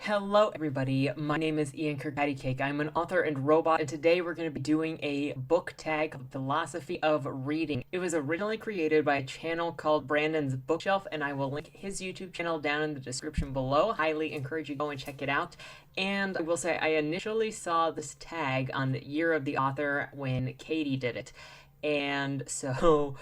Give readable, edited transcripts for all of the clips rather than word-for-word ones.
Hello everybody, my name is Ian Kirkpatrick. I'm an author and robot, and today we're going to be doing a book tag called Philosophy of Reading. It was originally created by a channel called Brandon's Bookshelf, and I will link his YouTube channel down in the description below. Highly encourage you to go and check it out. And I will say, I initially saw this tag on the Year of the Author when Katie did it. And so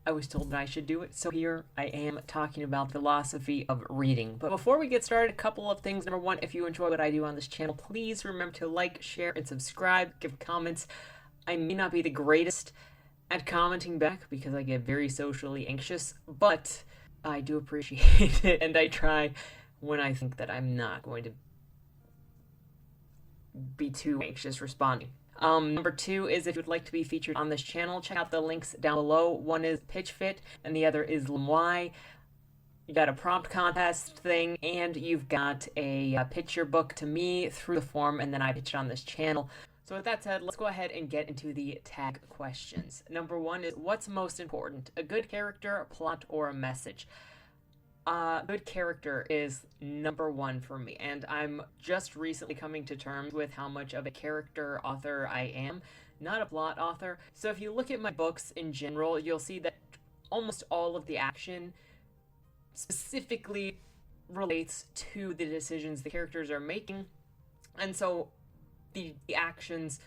I was told that I should do it, so here I am talking about philosophy of reading. But before we get started, a couple of things. Number one, if you enjoy what I do on this channel, please remember to like, share, and subscribe, give comments. I may not be the greatest at commenting back because I get very socially anxious, but I do appreciate it, and I try when I think that I'm not going to be too anxious responding. Number two is if you'd like to be featured on this channel, check out the links down below. One is PitchFit and the other is Lemwy. You got a prompt contest thing, and you've got a pitch your book to me through the form, and then I pitch it on this channel. So with that said, let's go ahead and get into the tag questions. Number one is, what's most important, a good character, a plot, or a message? Good character is number one for me, and I'm just recently coming to terms with how much of a character author I am, not a plot author. So if you look at my books in general, you'll see that almost all of the action specifically relates to the decisions the characters are making, and so the actions,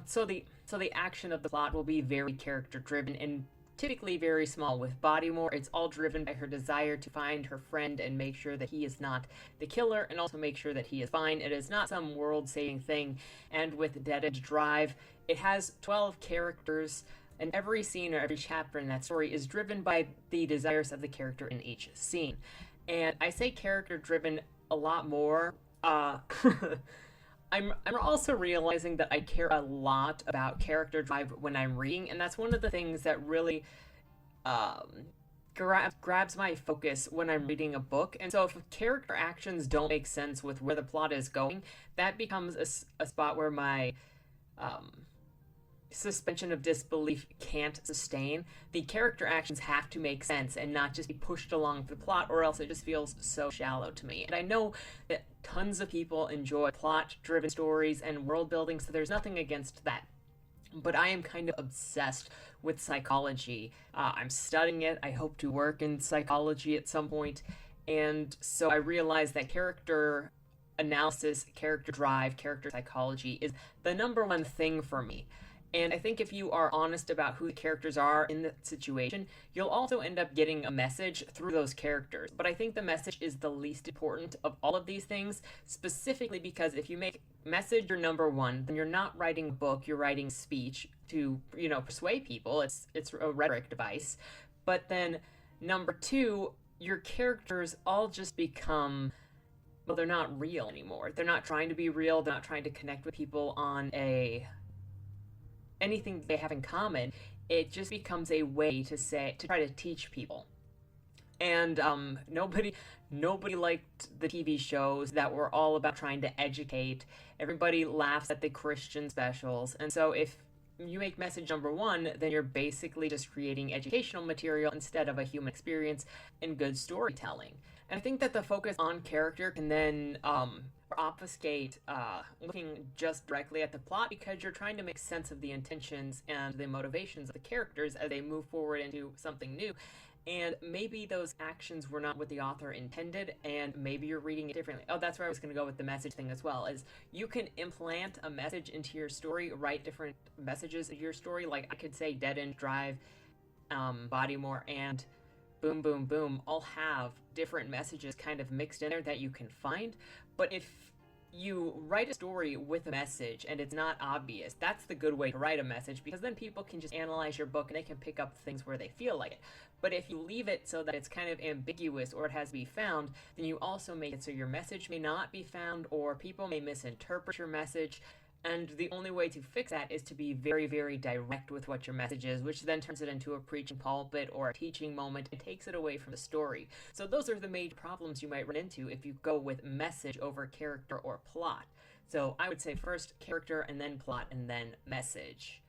so the action of the plot will be very character driven and typically very small. With Bodymore, it's all driven by her desire to find her friend and make sure that he is not the killer, and also make sure that he is fine. It is not some world-saving thing. And with Dead End Drive, it has 12 characters, and every scene or every chapter in that story is driven by the desires of the character in each scene. And I say character-driven a lot more. I'm also realizing that I care a lot about character drive when I'm reading, and that's one of the things that really grabs my focus when I'm reading a book. And so if character actions don't make sense with where the plot is going, that becomes a spot where my suspension of disbelief can't sustain. The character actions have to make sense and not just be pushed along the plot, or else it just feels so shallow to me. And I know that tons of people enjoy plot-driven stories and world building, so there's nothing against that. But I am kind of obsessed with psychology. I'm studying it. I hope to work in psychology at some point. And so I realize that character analysis, character drive, character psychology is the number one thing for me. And I think if you are honest about who the characters are in the situation, you'll also end up getting a message through those characters. But I think the message is the least important of all of these things, specifically because if you make message your number one, then you're not writing a book, you're writing speech to, persuade people. It's a rhetoric device. But then number two, your characters all just become, well, they're not real anymore. They're not trying to be real. They're not trying to connect with people on anything they have in common. It just becomes a way to try to teach people. And nobody liked the TV shows that were all about trying to educate. Everybody laughs at the Christian specials. And so if you make message number one, then you're basically just creating educational material instead of a human experience and good storytelling. And I think that the focus on character can then obfuscate looking just directly at the plot, because you're trying to make sense of the intentions and the motivations of the characters as they move forward into something new. And maybe those actions were not what the author intended, and maybe you're reading it differently. Oh, that's where I was going to go with the message thing as well, is you can implant a message into your story, write different messages in your story. Like I could say Dead End Drive, Bodymore, and Boom Boom Boom all have different messages kind of mixed in there that you can find. But if you write a story with a message and it's not obvious, that's the good way to write a message, because then people can just analyze your book and they can pick up things where they feel like it. But if you leave it so that it's kind of ambiguous or it has to be found, then you also make it so your message may not be found, or people may misinterpret your message. And the only way to fix that is to be very, very direct with what your message is, which then turns it into a preaching pulpit or a teaching moment. It takes it away from the story. So those are the major problems you might run into if you go with message over character or plot. So I would say first character, and then plot, and then message.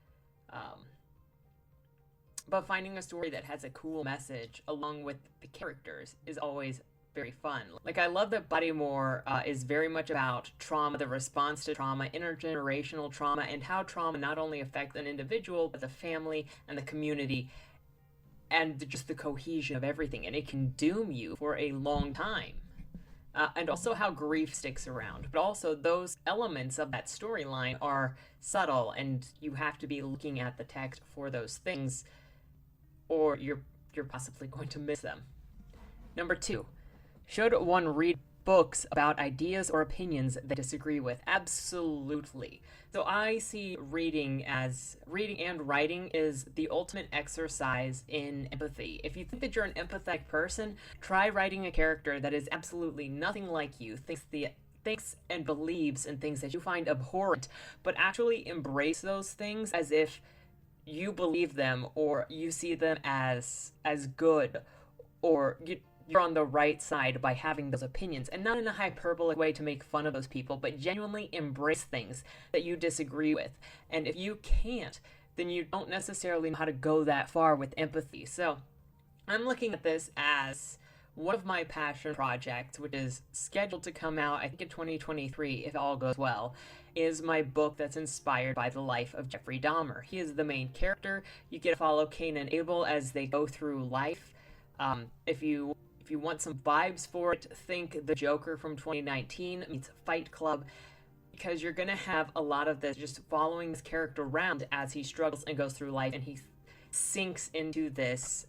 But finding a story that has a cool message along with the characters is always very fun. Like, I love that Bodymore is very much about trauma, the response to trauma, intergenerational trauma, and how trauma not only affects an individual, but the family and the community, and just the cohesion of everything. And it can doom you for a long time. And also how grief sticks around. But also, those elements of that storyline are subtle, and you have to be looking at the text for those things, or you're possibly going to miss them. Number 2, should one read books about ideas or opinions they disagree with? Absolutely. So I see reading and writing is the ultimate exercise in empathy. If you think that you're an empathetic person, try writing a character that is absolutely nothing like you, thinks and believes in things that you find abhorrent, but actually embrace those things as if you believe them, or you see them as good, or you're on the right side by having those opinions, and not in a hyperbolic way to make fun of those people, but genuinely embrace things that you disagree with. And if you can't, then you don't necessarily know how to go that far with empathy. So I'm looking at this as one of my passion projects, which is scheduled to come out, I think, in 2023, if all goes well, is my book that's inspired by the life of Jeffrey Dahmer. He is the main character. You get to follow Cain and Abel as they go through life. If you want some vibes for it, think The Joker from 2019 meets Fight Club, because you're going to have a lot of this just following this character around as he struggles and goes through life, and he sinks into this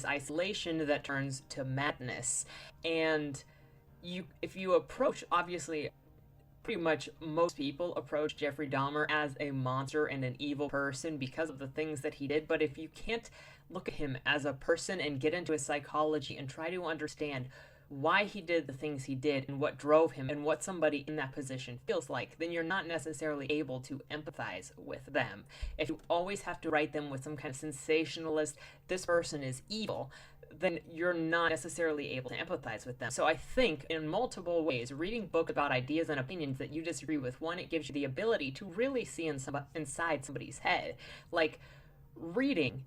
isolation that turns to madness. And if you approach, obviously, pretty much most people approach Jeffrey Dahmer as a monster and an evil person because of the things that he did, but if you can't look at him as a person and get into his psychology and try to understand why he did the things he did and what drove him and what somebody in that position feels like, then you're not necessarily able to empathize with them. If you always have to write them with some kind of sensationalist, this person is evil, then you're not necessarily able to empathize with them. So I think in multiple ways, reading books about ideas and opinions that you disagree with, one, it gives you the ability to really see inside somebody's head. Like, reading,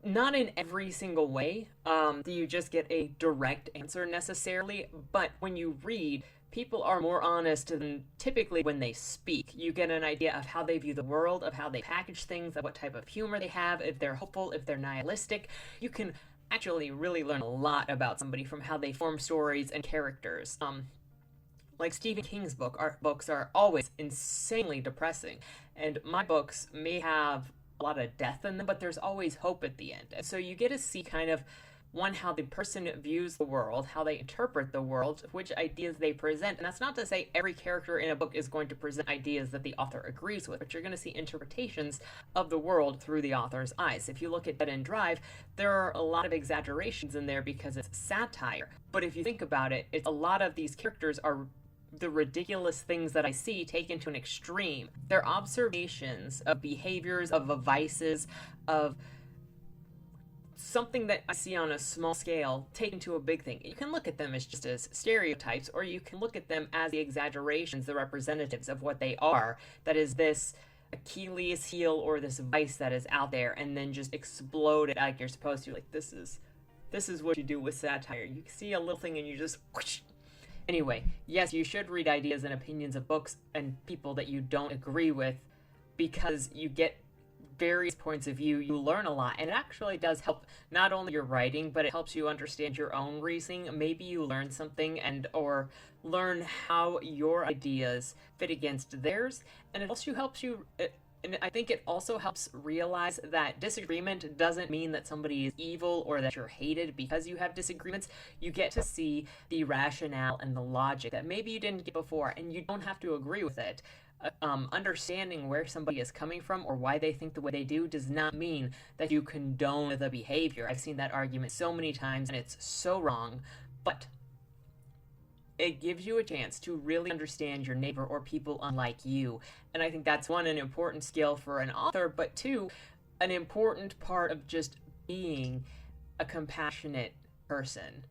not in every single way do you just get a direct answer necessarily, but when you read, people are more honest than typically when they speak. You get an idea of how they view the world, of how they package things, of what type of humor they have, if they're hopeful, if they're nihilistic. You can actually really learn a lot about somebody from how they form stories and characters. Like Stephen King's books are always insanely depressing, and my books may have a lot of death in them, but there's always hope at the end. And so you get to see kind of, one, how the person views the world, how they interpret the world, which ideas they present. And that's not to say every character in a book is going to present ideas that the author agrees with, but you're going to see interpretations of the world through the author's eyes. If you look at Dead End Drive, there are a lot of exaggerations in there because it's satire. But if you think about it, a lot of these characters are the ridiculous things that I see taken to an extreme. They're observations of behaviors, of vices, of something that I see on a small scale taken to a big thing. You can look at them as just as stereotypes, or you can look at them as the exaggerations, the representatives of what they are. That is this Achilles heel or this vice that is out there, and then just explode it like you're supposed to. Like, this is what you do with satire. You see a little thing and you just whoosh. Anyway, yes, you should read ideas and opinions of books and people that you don't agree with, because you get various points of view, you learn a lot, and it actually does help not only your writing, but it helps you understand your own reasoning. Maybe you learn something or learn how your ideas fit against theirs, and it also helps you, and I think it also helps realize that disagreement doesn't mean that somebody is evil or that you're hated because you have disagreements. You get to see the rationale and the logic that maybe you didn't get before, and you don't have to agree with it. Understanding where somebody is coming from or why they think the way they do does not mean that you condone the behavior. I've seen that argument so many times, and it's so wrong, but it gives you a chance to really understand your neighbor or people unlike you. And I think that's, one, an important skill for an author, but two, an important part of just being a compassionate person.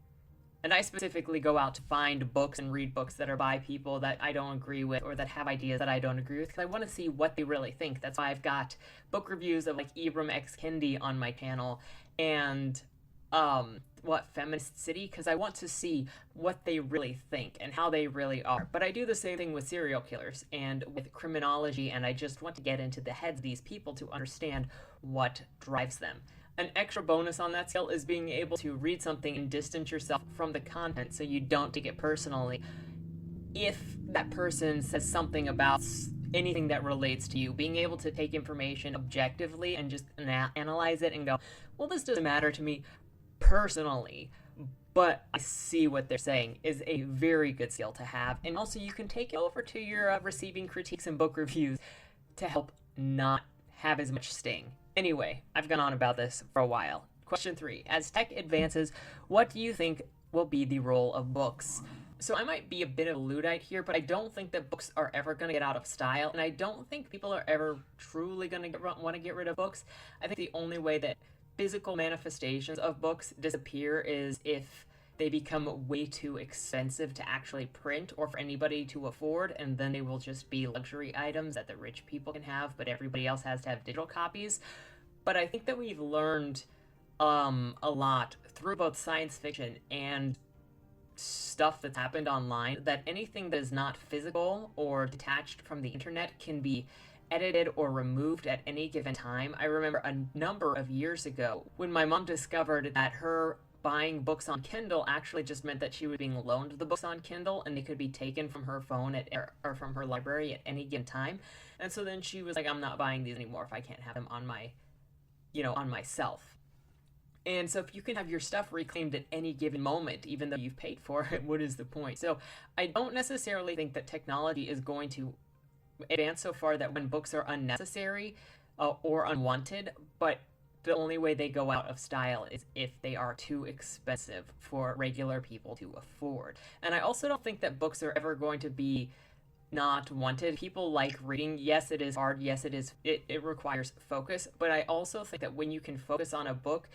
And I specifically go out to find books and read books that are by people that I don't agree with or that have ideas that I don't agree with, because I want to see what they really think. That's why I've got book reviews of like Ibram X. Kendi on my channel, and what Feminist City because I want to see what they really think and how they really are. But I do the same thing with serial killers and with criminology, and I just want to get into the heads of these people to understand what drives them. An extra bonus on that scale is being able to read something and distance yourself from the content so you don't take it personally. If that person says something about anything that relates to you, being able to take information objectively and just analyze it and go, well, this doesn't matter to me personally, but I see what they're saying is a very good skill to have. And also you can take it over to your receiving critiques and book reviews to help not have as much sting. Anyway, I've gone on about this for a while. Question 3. As tech advances, what do you think will be the role of books? So I might be a bit of a Luddite here, but I don't think that books are ever going to get out of style, and I don't think people are ever truly going to want to get rid of books. I think the only way that physical manifestations of books disappear is if they become way too expensive to actually print or for anybody to afford, and then they will just be luxury items that the rich people can have, but everybody else has to have digital copies. But I think that we've learned a lot through both science fiction and stuff that's happened online, that anything that is not physical or detached from the internet can be edited or removed at any given time. I remember a number of years ago when my mom discovered that her buying books on Kindle actually just meant that she was being loaned the books on Kindle and they could be taken from her phone or from her library at any given time. And so then she was like, I'm not buying these anymore if I can't have them on my, on myself. And so if you can have your stuff reclaimed at any given moment, even though you've paid for it, what is the point? So I don't necessarily think that technology is going to advance so far that when books are unnecessary or unwanted, but the only way they go out of style is if they are too expensive for regular people to afford. And I also don't think that books are ever going to be not wanted. People like reading. Yes, it is hard. Yes, it requires focus. But I also think that when you can focus on a book,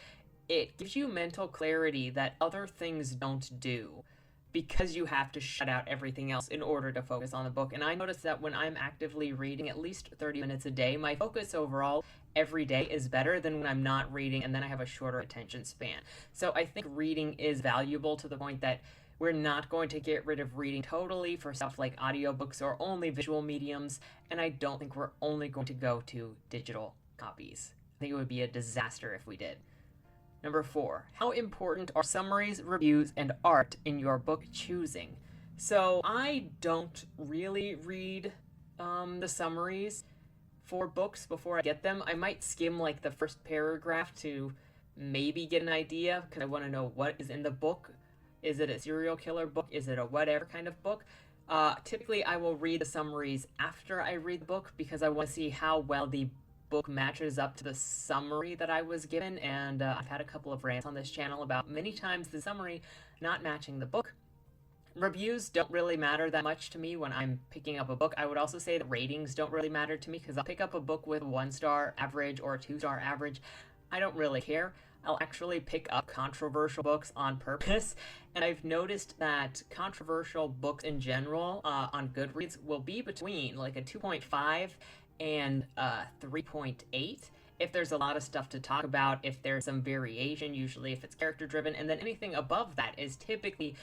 it gives you mental clarity that other things don't do because you have to shut out everything else in order to focus on the book. And I notice that when I'm actively reading at least 30 minutes a day, my focus overall every day is better than when I'm not reading and then I have a shorter attention span. So I think reading is valuable to the point that we're not going to get rid of reading totally for stuff like audiobooks or only visual mediums, and I don't think we're only going to go to digital copies. I think it would be a disaster if we did. Number 4, how important are summaries, reviews, and art in your book choosing? So I don't really read the summaries for books before I get them. I might skim like the first paragraph to maybe get an idea because I want to know what is in the book. Is it a serial killer book? Is it a whatever kind of book? Typically, I will read the summaries after I read the book because I want to see how well the book matches up to the summary that I was given, and I've had a couple of rants on this channel about many times the summary not matching the book. Reviews don't really matter that much to me when I'm picking up a book. I would also say that ratings don't really matter to me because I'll pick up a book with 1-star average or 2-star average. I don't really care. I'll actually pick up controversial books on purpose, and I've noticed that controversial books in general on Goodreads will be between like a 2.5 and 3.8 if there's a lot of stuff to talk about, if there's some variation, usually if it's character driven, and then anything above that is typically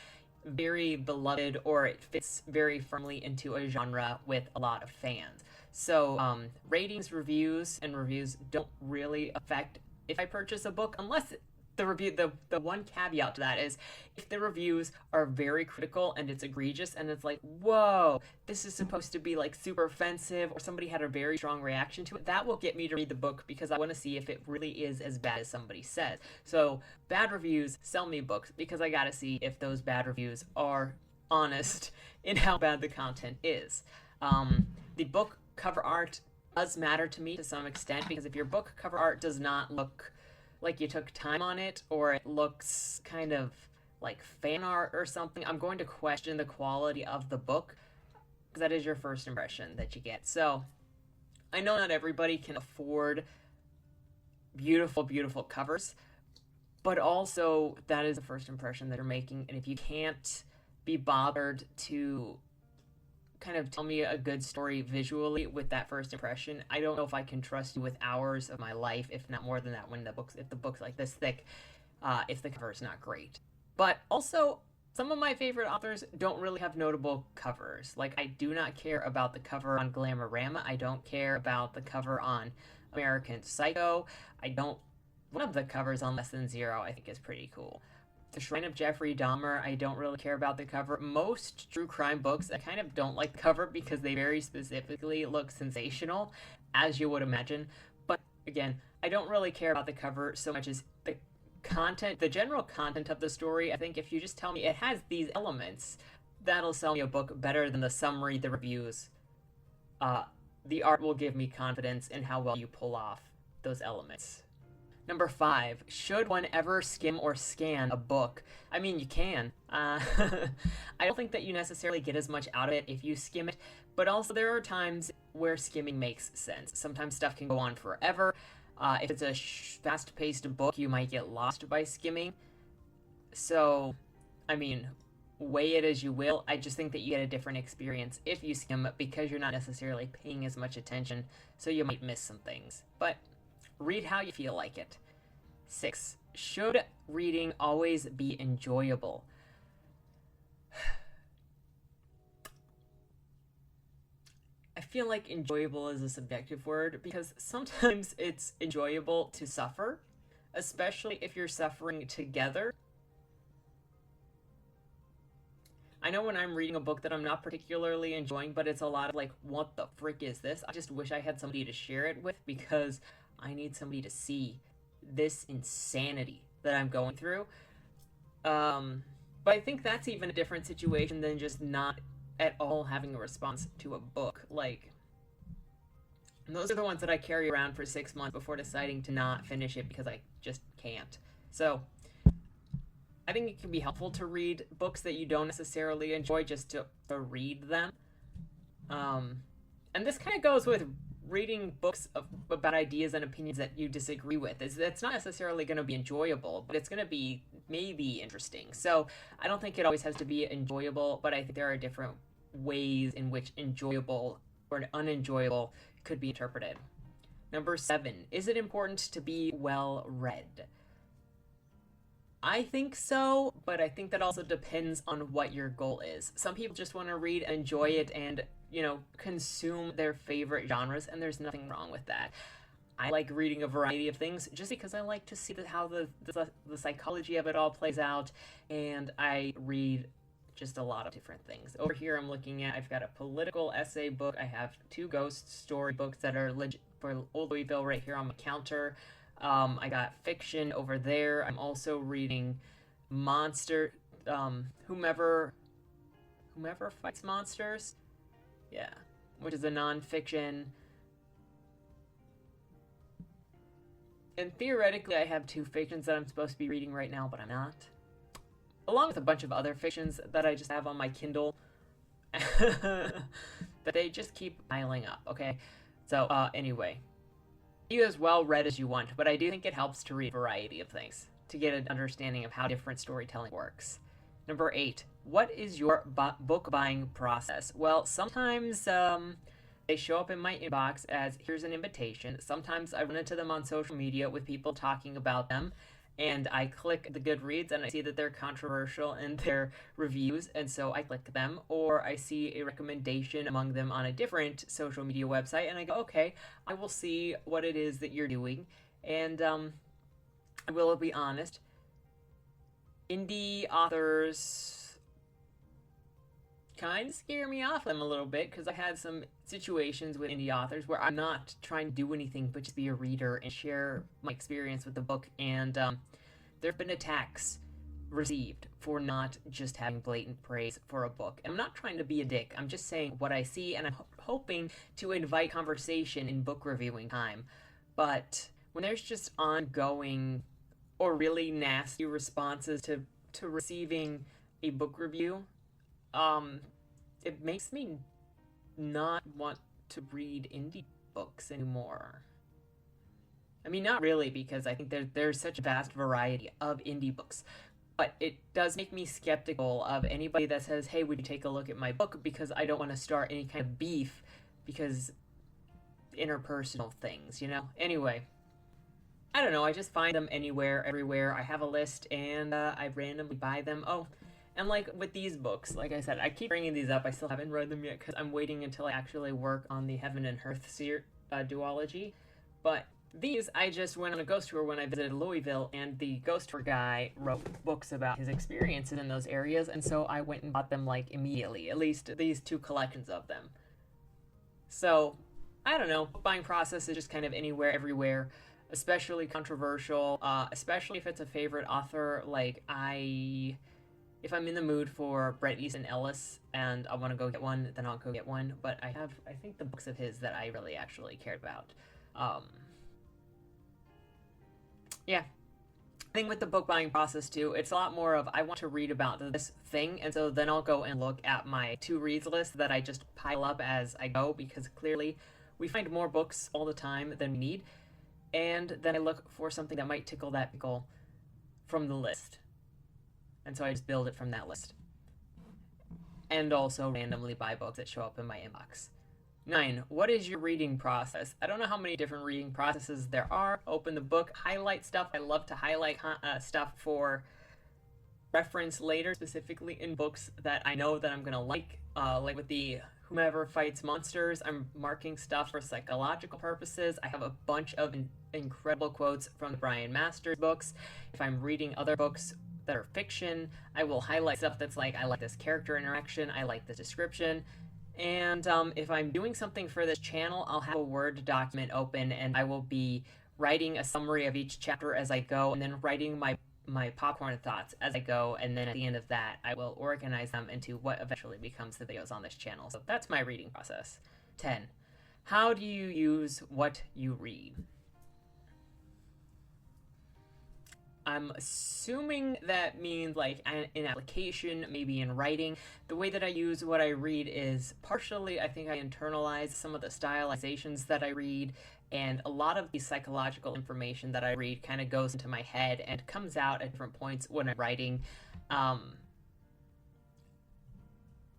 very beloved or it fits very firmly into a genre with a lot of fans. So ratings, reviews, and reviews don't really affect if I purchase a book, unless the one caveat to that is if the reviews are very critical and it's egregious and it's like, whoa, this is supposed to be like super offensive, or somebody had a very strong reaction to it, that will get me to read the book because I want to see if it really is as bad as somebody says. So bad reviews sell me books because I gotta see if those bad reviews are honest in how bad the content is. The book cover art does matter to me to some extent because if your book cover art does not look like you took time on it, or it looks kind of like fan art or something, I'm going to question the quality of the book because that is your first impression that you get. So I know not everybody can afford beautiful, beautiful covers, but also that is the first impression that you're making, and if you can't be bothered to kind of tell me a good story visually with that first impression, I don't know if I can trust you with hours of my life, if not more than that, if the book's like this thick. if the cover is not great. But also, some of my favorite authors don't really have notable covers. Like, I do not care about the cover on Glamorama. I don't care about the cover on American Psycho. I don't. One of the covers on Less Than Zero I think is pretty cool. The Shrine of Jeffrey Dahmer, I don't really care about the cover. Most true crime books, I kind of don't like the cover because they very specifically look sensational, as you would imagine. But again, I don't really care about the cover so much as the content, the general content of the story. I think if you just tell me it has these elements, that'll sell me a book better than the summary, the reviews. The art will give me confidence in how well you pull off those elements. Number 5, should one ever skim or scan a book? I mean, you can. I don't think that you necessarily get as much out of it if you skim it, but also there are times where skimming makes sense. Sometimes stuff can go on forever. If it's a fast-paced book, you might get lost by skimming. So, I mean, weigh it as you will. I just think that you get a different experience if you skim because you're not necessarily paying as much attention, so you might miss some things. But read how you feel like it. 6, should reading always be enjoyable? I feel like enjoyable is a subjective word because sometimes it's enjoyable to suffer, especially if you're suffering together. I know when I'm reading a book that I'm not particularly enjoying, but it's a lot of like, what the frick is this? I just wish I had somebody to share it with because I need somebody to see this insanity that I'm going through. But I think that's even a different situation than just not at all having a response to a book. Like, those are the ones that I carry around for 6 months before deciding to not finish it because I just can't. So, I think it can be helpful to read books that you don't necessarily enjoy just to read them. And this kind of goes with reading books about ideas and opinions that you disagree with. It's not necessarily going to be enjoyable, but it's going to be maybe interesting. So I don't think it always has to be enjoyable, but I think there are different ways in which enjoyable or unenjoyable could be interpreted. Number 7, is it important to be well read? I think so, but I think that also depends on what your goal is. Some people just want to read, enjoy it, and, consume their favorite genres, and there's nothing wrong with that. I like reading a variety of things just because I like to see how the psychology of it all plays out, and I read just a lot of different things. Over here I'm looking at, I've got a political essay book, I have 2 ghost story books that are legit for Old Louisville right here on the counter. I got fiction over there. I'm also reading Monster, Whomever Fights Monsters. Yeah, which is a nonfiction. And theoretically, I have 2 fictions that I'm supposed to be reading right now, but I'm not. Along with a bunch of other fictions that I just have on my Kindle. But they just keep piling up, okay? So, anyway. Be as well read as you want, but I do think it helps to read a variety of things to get an understanding of how different storytelling works. Number 8, what is your book buying process? Well, sometimes they show up in my inbox as here's an invitation. Sometimes I run into them on social media with people talking about them, and I click the Goodreads and I see that they're controversial in their reviews, and so I click them, or I see a recommendation among them on a different social media website, and I go, okay, I will see what it is that you're doing, and I will be honest, indie authors kind of scare me off them a little bit, because I had some situations with indie authors where I'm not trying to do anything but just be a reader and share my experience with the book, and there have been attacks received for not just having blatant praise for a book. And I'm not trying to be a dick, I'm just saying what I see, and I'm hoping to invite conversation in book reviewing time. But when there's just ongoing or really nasty responses to receiving a book review, it makes me not want to read indie books anymore. I mean, not really, because I think there's such a vast variety of indie books, but it does make me skeptical of anybody that says, hey, would you take a look at my book, because I don't want to start any kind of beef because interpersonal things, Anyway, I don't know, I just find them anywhere, everywhere. I have a list and I randomly buy them. Oh, and like with these books, like I said, I keep bringing these up. I still haven't read them yet because I'm waiting until I actually work on the Heaven and Earth duology. But these, I just went on a ghost tour when I visited Louisville, and the ghost tour guy wrote books about his experiences in those areas, and so I went and bought them like immediately, at least these two collections of them. So, I don't know, buying process is just kind of anywhere, everywhere, especially controversial, especially if it's a favorite author. If I'm in the mood for Bret Easton Ellis and I want to go get one, then I'll go get one. But I think the books of his that I really actually cared about. Um, yeah. I think with the book buying process too, it's a lot more of I want to read about this thing, and so then I'll go and look at my to reads list that I just pile up as I go, because clearly we find more books all the time than we need, and then I look for something that might tickle that pickle from the list, and so I just build it from that list, and also randomly buy books that show up in my inbox. 9. What is your reading process? I don't know how many different reading processes there are. Open the book, highlight stuff. I love to highlight stuff for reference later, specifically in books that I know that I'm going to like with the Whomever Fights Monsters, I'm marking stuff for psychological purposes. I have a bunch of incredible quotes from the Brian Masters books. If I'm reading other books that are fiction, I will highlight stuff that's like, I like this character interaction, I like this description. And if I'm doing something for this channel, I'll have a Word document open, and I will be writing a summary of each chapter as I go, and then writing my popcorn thoughts as I go, and then at the end of that, I will organize them into what eventually becomes the videos on this channel. So that's my reading process. 10. How do you use what you read? I'm assuming that means like in application, maybe in writing. The way that I use what I read is partially, I think I internalize some of the stylizations that I read, and a lot of the psychological information that I read kind of goes into my head and comes out at different points when I'm writing.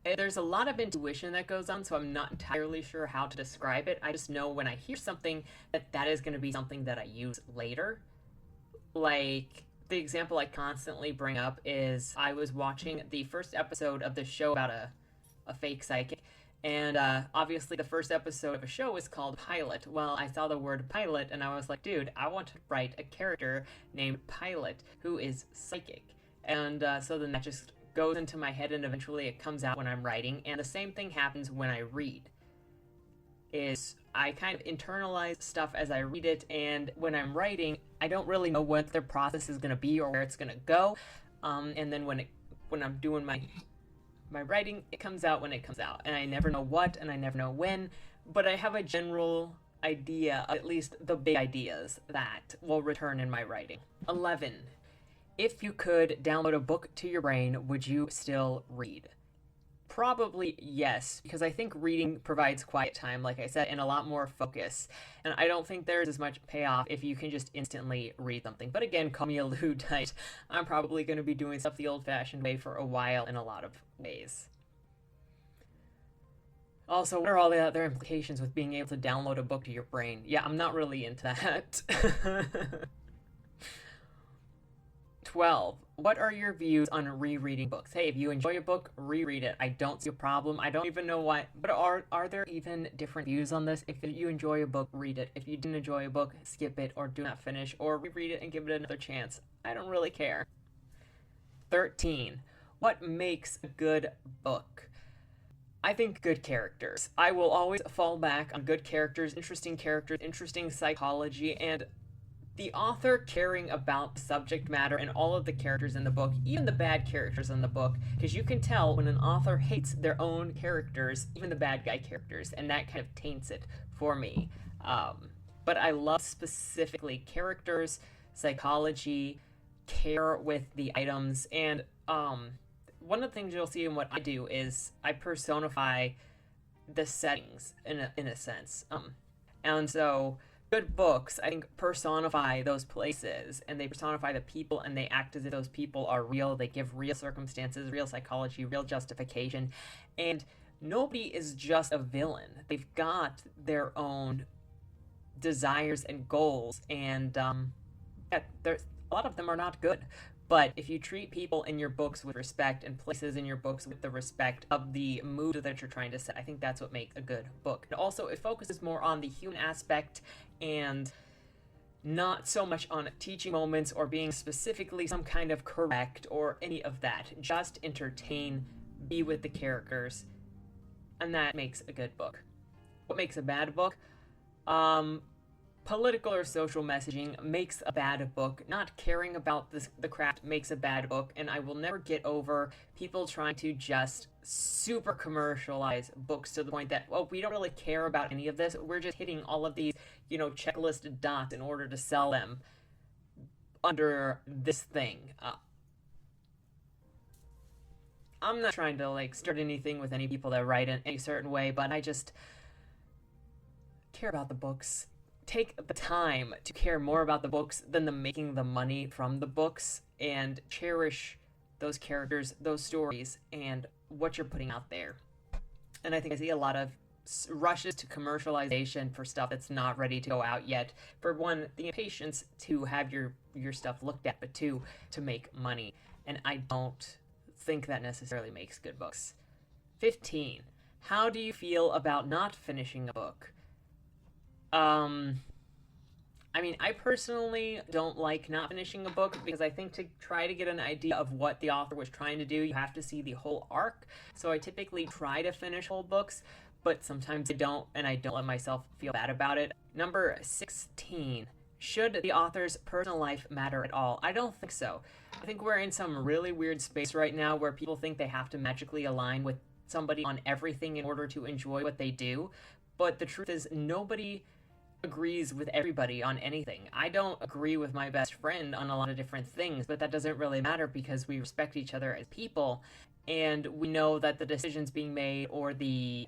There's a lot of intuition that goes on, so I'm not entirely sure how to describe it. I just know when I hear something that is going to be something that I use later. Like, the example I constantly bring up is I was watching the first episode of the show about a fake psychic, and obviously the first episode of a show is called Pilot. Well, I saw the word pilot, and I was like, dude, I want to write a character named Pilot who is psychic. And so then that just goes into my head, and eventually it comes out when I'm writing, and the same thing happens when I read. Is I kind of internalize stuff as I read it, and when I'm writing, I don't really know what the process is going to be or where it's going to go. And then when I'm doing my writing, it comes out when it comes out, and I never know what, and I never know when, but I have a general idea, at least the big ideas that will return in my writing. 11. If you could download a book to your brain, would you still read? Probably yes, because I think reading provides quiet time, like I said, and a lot more focus. And I don't think there's as much payoff if you can just instantly read something. But again, call me a Luddite. I'm probably going to be doing stuff the old-fashioned way for a while in a lot of ways. Also, what are all the other implications with being able to download a book to your brain? Yeah, I'm not really into that. 12. What are your views on rereading books? Hey, if you enjoy a book, reread it. I don't see a problem. I don't even know why. But are there even different views on this? If you enjoy a book, read it. If you didn't enjoy a book, skip it or do not finish, or reread it and give it another chance. I don't really care. 13. What makes a good book? I think good characters. I will always fall back on good characters, interesting psychology, and the author caring about the subject matter and all of the characters in the book, even the bad characters in the book, because you can tell when an author hates their own characters, even the bad guy characters, and that kind of taints it for me. But I love specifically characters, psychology, care with the items, and one of the things you'll see in what I do is I personify the settings in a sense. And so good books, I think, personify those places, and they personify the people, and they act as if those people are real. They give real circumstances, real psychology, real justification, and nobody is just a villain. They've got their own desires and goals, and Yeah, there's a lot of them are not good. But if you treat people in your books with respect and places in your books with the respect of the mood that you're trying to set, I think that's what makes a good book. And also, it focuses more on the human aspect and not so much on teaching moments or being specifically some kind of correct or any of that. Just entertain, be with the characters, and that makes a good book. What makes a bad book? Um, Political or social messaging makes a bad book. Not caring about the craft makes a bad book, and I will never get over people trying to just super commercialize books to the point that, well, we don't really care about any of this. We're just hitting all of these, checklist dots in order to sell them under this thing. I'm not trying to like start anything with any people that write in a certain way, but I just care about the books. Take the time to care more about the books than the making the money from the books, and cherish those characters, those stories, and what you're putting out there. And I think I see a lot of rushes to commercialization for stuff that's not ready to go out yet. For one, the impatience to have your stuff looked at, but two, to make money. And I don't think that necessarily makes good books. 15. How do you feel about not finishing a book? I mean, I personally don't like not finishing a book because I think to try to get an idea of what the author was trying to do, you have to see the whole arc. So I typically try to finish whole books, but sometimes I don't, and I don't let myself feel bad about it. Number 16. Should the author's personal life matter at all? I don't think so. I think we're in some really weird space right now where people think they have to magically align with somebody on everything in order to enjoy what they do. But the truth is, nobody agrees with everybody on anything. I don't agree with my best friend on a lot of different things, but that doesn't really matter because we respect each other as people, and we know that the decisions being made or the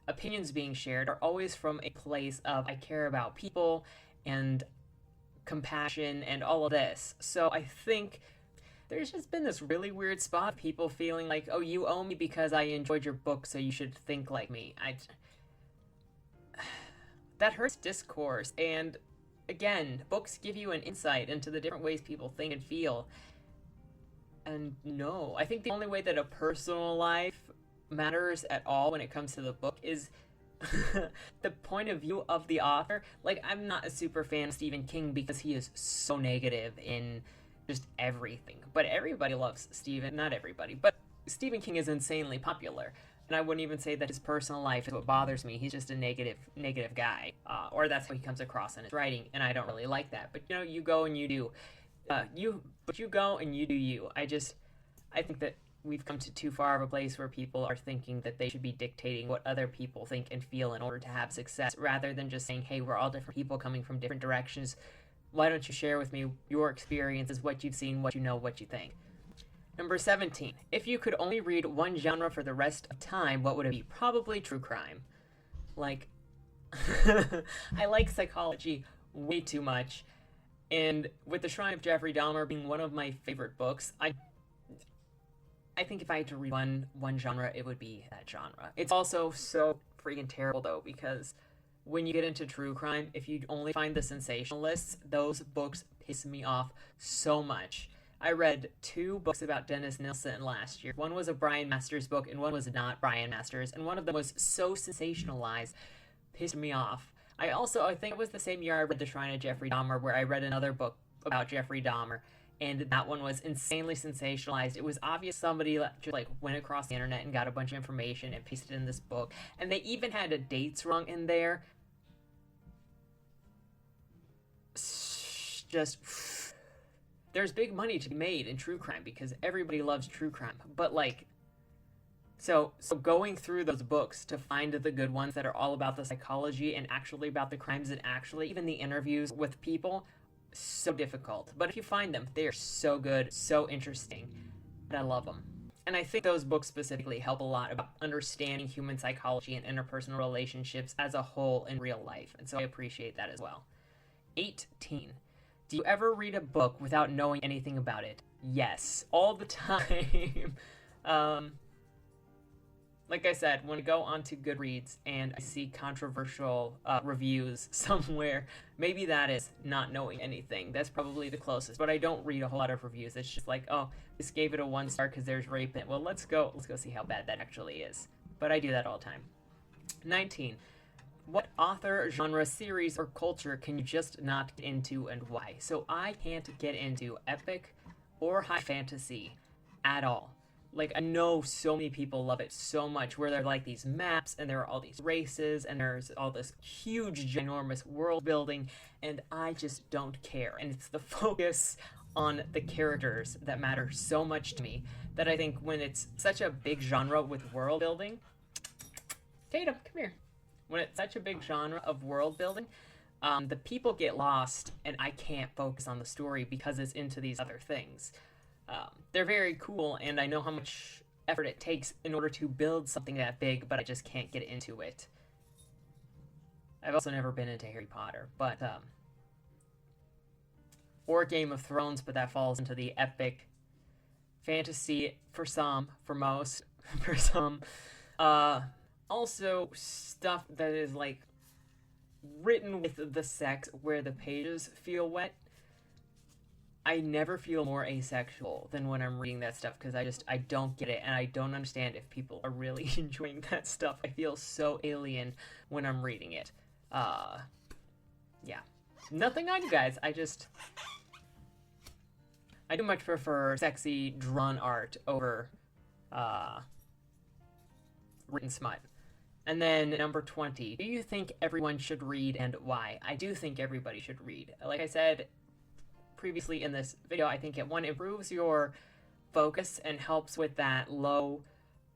opinions being shared are always from a place of I care about people and compassion and all of this. So I think there's just been this really weird spot of people feeling like, oh, you owe me because I enjoyed your book, so you should think like me. That hurts discourse, and again, books give you an insight into the different ways people think and feel. And no, I think the only way that a personal life matters at all when it comes to the book is the point of view of the author. Like, I'm not a super fan of Stephen King because he is so negative in just everything. But everybody loves Stephen, not everybody, but Stephen King is insanely popular. And I wouldn't even say that his personal life is what bothers me. He's just a negative guy, or that's how he comes across in his writing, and I don't really like that. But you go and you do, you go and you do you. I think that we've come to too far of a place where people are thinking that they should be dictating what other people think and feel in order to have success, rather than just saying, hey, we're all different people coming from different directions. Why don't you share with me your experiences, what you've seen, what you know, what you think? Number 17. If you could only read one genre for the rest of time, what would it be? Probably true crime. Like, I like psychology way too much. And with The Shrine of Jeffrey Dahmer being one of my favorite books, I think if I had to read one genre, it would be that genre. It's also so freaking terrible, though, because when you get into true crime, if you only find the sensationalists, those books piss me off so much. I read 2 books about Dennis Nilsen last year. One was a Brian Masters book, and one was not Brian Masters, and one of them was so sensationalized, pissed me off. I think it was the same year I read The Shrine of Jeffrey Dahmer, where I read another book about Jeffrey Dahmer, and that one was insanely sensationalized. It was obvious somebody just went across the internet and got a bunch of information and pasted it in this book, and they even had dates wrong in there. Just... there's big money to be made in true crime because everybody loves true crime. But so going through those books to find the good ones that are all about the psychology and actually about the crimes and actually even the interviews with people, so difficult. But if you find them, they are so good, so interesting, and I love them. And I think those books specifically help a lot about understanding human psychology and interpersonal relationships as a whole in real life. And so I appreciate that as well. 18. Do you ever read a book without knowing anything about it? Yes, all the time. like I said, when I go onto Goodreads and I see controversial reviews somewhere, maybe that is not knowing anything. That's probably the closest. But I don't read a whole lot of reviews. It's just like, oh, this gave it a 1 star because there's rape in it. Well, let's go see how bad that actually is. But I do that all the time. 19. What author, genre, series, or culture can you just not get into and why? So I can't get into epic or high fantasy at all. Like, I know so many people love it so much, where there are like these maps and there are all these races and there's all this huge, ginormous world building, and I just don't care. And it's the focus on the characters that matter so much to me that I think when it's such a big genre with world building, Tatum, come here. When it's such a big genre of world building, the people get lost and I can't focus on the story because it's into these other things. They're very cool, and I know how much effort it takes in order to build something that big, but I just can't get into it. I've also never been into Harry Potter, but, or Game of Thrones, but that falls into the epic fantasy for some, for most, for some. Also, stuff that is, like, written with the sex where the pages feel wet. I never feel more asexual than when I'm reading that stuff because I don't get it, and I don't understand if people are really enjoying that stuff. I feel so alien when I'm reading it. Yeah. Nothing on you guys. I do much prefer sexy drawn art over written smut. And then number 20, do you think everyone should read and why? I do think everybody should read. Like I said previously in this video, I think it improves your focus and helps with that low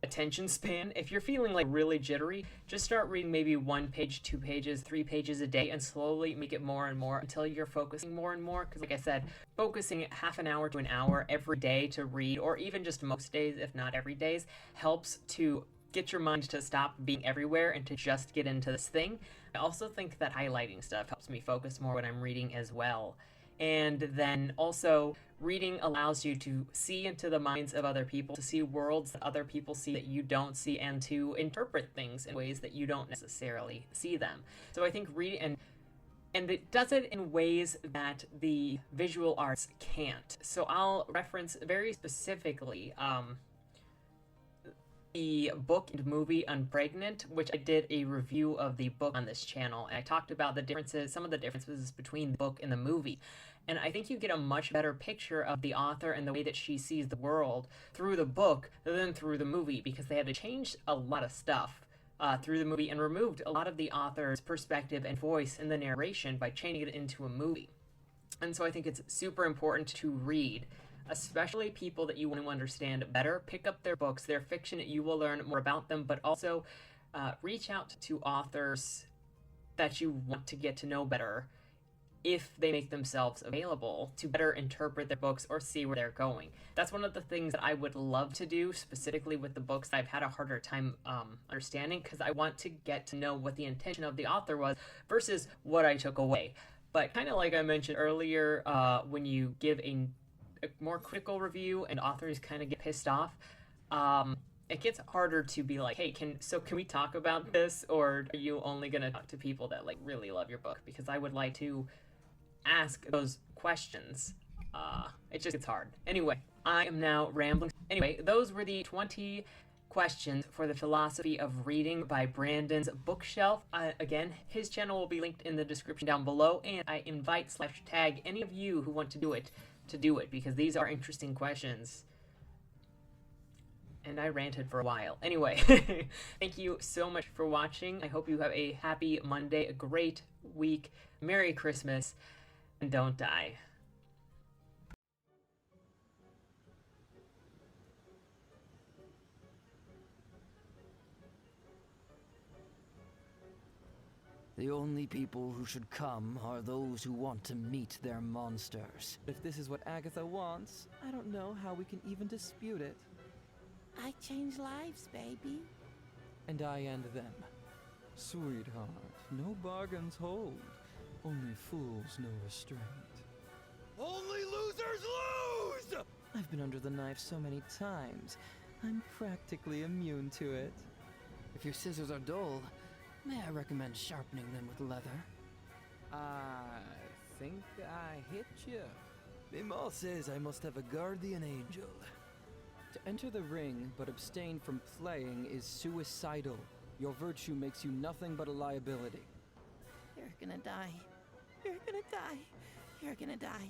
attention span. If you're feeling like really jittery, just start reading maybe 1 page, 2 pages, 3 pages a day and slowly make it more and more until you're focusing more and more. Because like I said, focusing half an hour to an hour every day to read, or even just most days, if not every day, helps to get your mind to stop being everywhere and to just get into this thing. I also think that highlighting stuff helps me focus more when I'm reading as well. And then also, reading allows you to see into the minds of other people, to see worlds that other people see that you don't see, and to interpret things in ways that you don't necessarily see them. So I think reading, and it does it in ways that the visual arts can't. So I'll reference very specifically the book and movie Unpregnant, which I did a review of the book on this channel, and I talked about the differences, some of the differences between the book and the movie. And I think you get a much better picture of the author and the way that she sees the world through the book than through the movie, because they had to change a lot of stuff through the movie and removed a lot of the author's perspective and voice in the narration by changing it into a movie. And so I think it's super important to read, especially people that you want to understand better. Pick up their books, their fiction, you will learn more about them, but also reach out to authors that you want to get to know better if they make themselves available to better interpret their books or see where they're going. That's one of the things that I would love to do specifically with the books that I've had a harder time understanding, because I want to get to know what the intention of the author was versus what I took away. But kind of like I mentioned earlier, when you give a more critical review and authors kind of get pissed off, it gets harder to be like, hey, can we talk about this, or are you only gonna talk to people that like really love your book? Because I would like to ask those questions. It just gets hard. Anyway, I am now rambling. Anyway, those were the 20 questions for the philosophy of reading by Brandon's Bookshelf. Again, his channel will be linked in the description down below, and I invite/tag any of you who want to do it because these are interesting questions. And I ranted for a while. Anyway, thank you so much for watching. I hope you have a happy Monday, a great week, Merry Christmas, and don't die. The only people who should come are those who want to meet their monsters. If this is what Agatha wants, I don't know how we can even dispute it. I change lives, baby. And I end them. Sweetheart, no bargains hold. Only fools know restraint. Only losers lose! I've been under the knife so many times, I'm practically immune to it. If your scissors are dull, may I recommend sharpening them with leather? I think I hit you. Mimal says I must have a guardian angel. To enter the ring but abstain from playing is suicidal. Your virtue makes you nothing but a liability. You're gonna die. You're gonna die. You're gonna die.